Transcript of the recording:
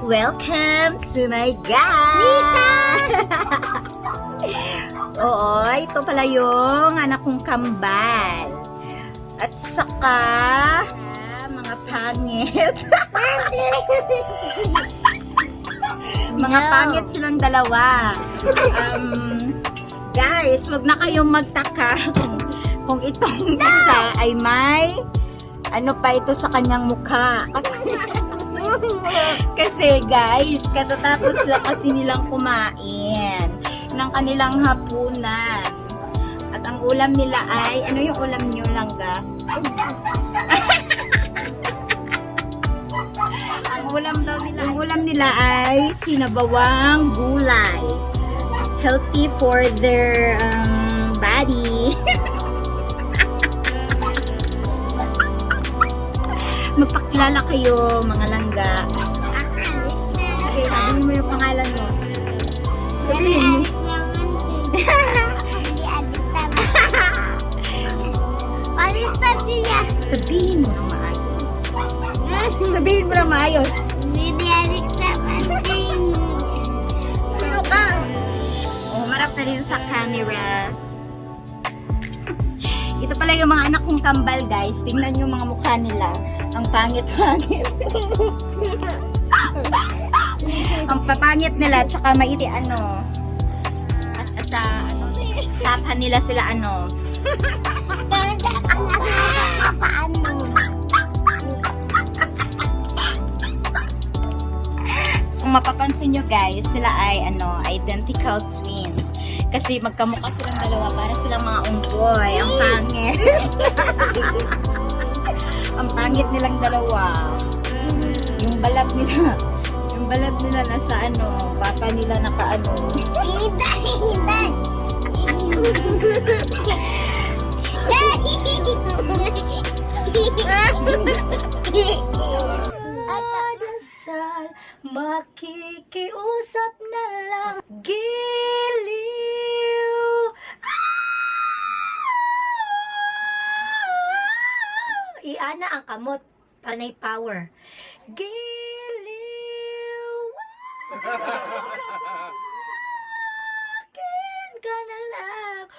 Welcome to my guys! Oo, ito pala yung anak kong kambal. At saka, mga pangit. Mga pangit silang dalawa. Guys, wag na kayong magtaka kung itong isa ay may ano pa ito sa kanyang mukha. Kasi guys, katatapos lang kasi nilang kumain ng kanilang hapunan. At ang ulam nila ay, ano yung ulam niyo, Langga? Ang ulam nila ay sinabawang gulay. Healthy for their body. Mapakilala kayo, mga Langga. Okay, sabihin mo yung pangalan mo. Sabihin mo. Sabihin mo na maayos. Sabihin mo na maayos. Sino ka? Oh, marap na rin sa camera. Ito pala yung mga anak kong kambal, guys. Tingnan yung mga mukha nila. Ang pangit-pangit. Ang papangit nila, tsaka maiti ano. Sa ano, tapa nila sila ano. Kung mapapansin nyo guys, sila ay ano, identical twins. Kasi magkamukha silang dalawa, para silang mga unggoy. Ang pangit. Ang pangit nilang dalawa. Yung balat nila nasa ano, papa nila naka ano. Dasal, makikiusap na lang, giliw. Iana ang kamot, panay power. Giliw. Akin ka na lang.